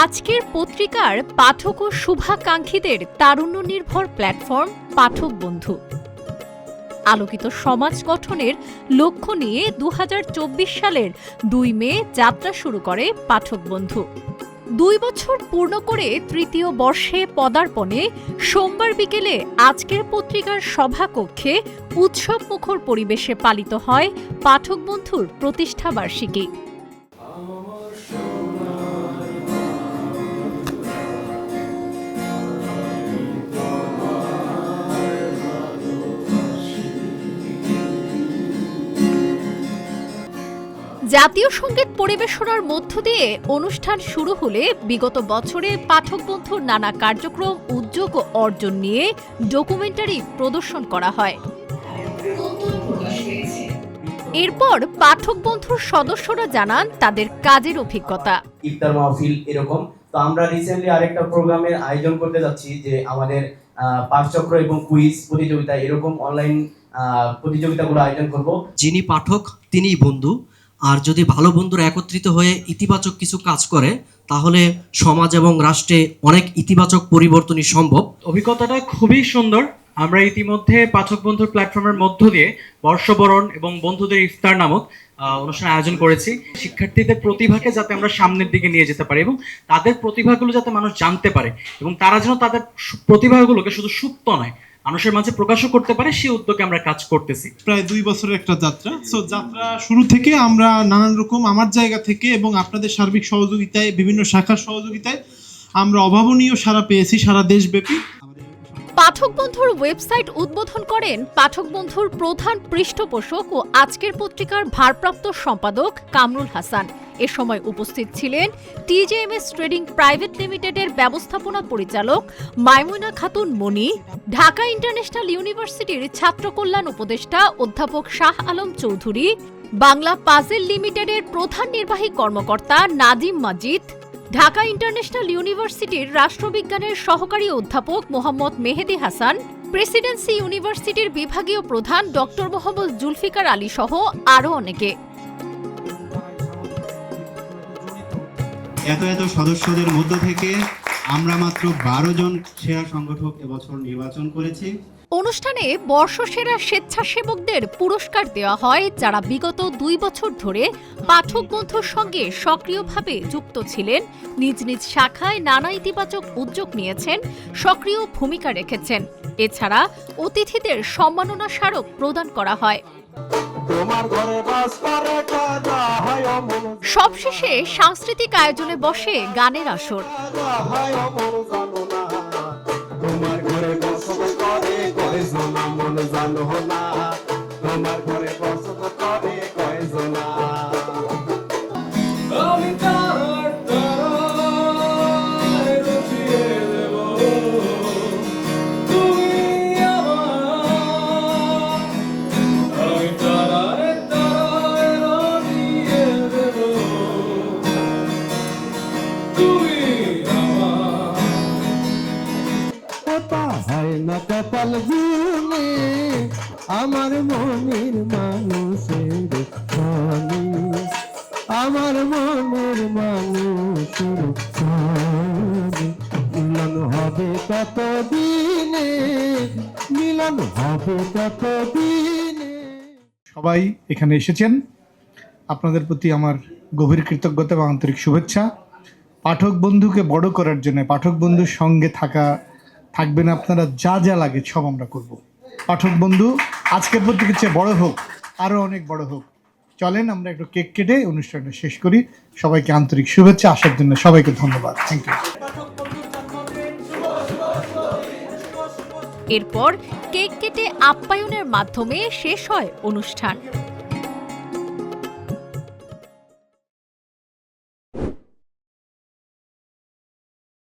আজকের পত্রিকার পাঠক ও শুভাকাঙ্ক্ষীদের তারুণ্য নির্ভর প্ল্যাটফর্ম পাঠক বন্ধু আলোকিত সমাজ গঠনের লক্ষ্য নিয়ে ২০২৪ সালের ২ মে যাত্রা শুরু করে পাঠক বন্ধু। ২ বছর পূর্ণ করে তৃতীয় বর্ষে পদার্পণে সোমবার বিকেলে আজকের পত্রিকার সভাকক্ষে উৎসবমুখর পরিবেশে পালিত হয় পাঠক বন্ধুর প্রতিষ্ঠাবার্ষিকী। জাতীয় সঙ্গীত পরিবেশনার মধ্য দিয়ে অনুষ্ঠান শুরু হলে বিগত বছরে পাঠক বন্ধুর নানা কার্যক্রম, উদ্যোগ ও অর্জন নিয়ে ডকুমেন্টারি প্রদর্শন করা হয়। এরপর পাঠক বন্ধুর সদস্যরা জানান তাদের কাজের অভিজ্ঞতা। ইফতার মাহফিল এরকম তো আমরা রিসেন্টলি আরেকটা প্রোগ্রামের আয়োজন করতে যাচ্ছি, যে আমাদের পাঠচক্র এবং কুইজ প্রতিযোগিতা এরকম অনলাইন প্রতিযোগিতাগুলো আয়োজন করব। যিনি পাঠক তিনিই বন্ধু, আর যদি ভালো বন্ধুরা একত্রিত হয়ে ইতিবাচক কিছু কাজ করে তাহলে সমাজ এবং রাষ্ট্রে অনেক ইতিবাচক পরিবর্তনই সম্ভব। অভিজ্ঞতাটা খুবই সুন্দর। আমরা ইতিমধ্যে পাঠক বন্ধুর প্ল্যাটফর্মের মধ্য দিয়ে বর্ষবরণ এবং বন্ধুদের ইফতার নামক অনুষ্ঠান আয়োজন করেছি। শিক্ষার্থীদের প্রতিভাকে যাতে আমরা সামনের দিকে নিয়ে যেতে পারি এবং তাদের প্রতিভাগুলো যাতে মানুষ জানতে পারে এবং তারা যেন তাদের প্রতিভাগুলোকে শুধু সুপ্ত নয়, মানুষের মাঝে প্রকাশও করতে পারে, সেই উদ্যোগে আমরা কাজ করতেছি। প্রায় 2 বছরের একটা যাত্রা। যাত্রা শুরু থেকে আমরা নানান রকম আমার জায়গা থেকে এবং আপনাদের সার্বিক সহযোগিতায়, বিভিন্ন শাখার সহযোগিতায় আমরা অভাবনীয় সাড়া পেয়েছি সারা দেশব্যাপী। পাঠক বন্ধুর ওয়েবসাইট উদ্বোধন করেন পাঠক বন্ধুর প্রধান পৃষ্ঠপোষক ও আজকের পত্রিকার ভারপ্রাপ্ত সম্পাদক কামরুল হাসান। এ সময় উপস্থিত ছিলেন টিজেএমএস ট্রেডিং প্রাইভেট লিমিটেডের ব্যবস্থাপনা পরিচালক মাইমুনা খাতুন মনি, ঢাকা ইন্টারন্যাশনাল ইউনিভার্সিটির ছাত্র কল্যাণ উপদেষ্টা অধ্যাপক শাহ আলম চৌধুরী, বাংলা পাজেল লিমিটেডের প্রধান নির্বাহী কর্মকর্তা নাজিম মাজিদ, ঢাকা ইন্টারন্যাশনাল ইউনিভার্সিটির রাষ্ট্রবিজ্ঞানের সহকারী অধ্যাপক মোহাম্মদ মেহেদি হাসান, প্রেসিডেন্সি ইউনিভার্সিটির বিভাগীয় প্রধান ডক্টর মোহাম্মদ জুলফিকার আলী সহ আরও অনেকে। এত সদস্যদের মধ্য থেকে আমরা মাত্র 12 জন সেরা সংগঠক এবছর নির্বাচন করেছি। অনুষ্ঠানে বর্ষসেরা স্বেচ্ছাসেবকদের পুরস্কার দেওয়া হয় যারা বিগত 2 বছর ধরে পাঠক বন্ধুর সঙ্গে সক্রিয়ভাবে যুক্ত ছিলেন, নিজ নিজ শাখায় নানা ইতিবাচক উদ্যোগ নিয়েছেন, সক্রিয় ভূমিকা রেখেছেন। এছাড়া অতিথিদের সম্মাননা স্মারক প্রদান করা হয়। সবশেষে সাংস্কৃতিক আয়োজনে বসে গানের আসর। কপাল গুনে আমার মনের মানুষের জানি, আমার মনের মানুষের জানি, মিলন হবে কত দিনে, মিলন হবে কত দিনে। সবাই এখানে এসেছেন, আপনাদের প্রতি আমার গভীর কৃতজ্ঞতা এবং আন্তরিক শুভেচ্ছা। পাঠক বন্ধুকে বড় করার জন্য, পাঠক বন্ধুর সঙ্গে থাকবেন আপনারা, যা যা লাগে সব আমরা করব। পাঠক বন্ধু আজকের পত্রিকার চেয়ে বড় হোক, আরও অনেক বড় হোক। চলেন আমরা একটু কেক কেটে অনুষ্ঠানটা শেষ করি। সবাইকে আন্তরিক শুভেচ্ছা, আসার জন্য সবাইকে ধন্যবাদ। Thank you. এরপর কেক কেটে আপ্যায়নের মাধ্যমে শেষ হয় অনুষ্ঠান।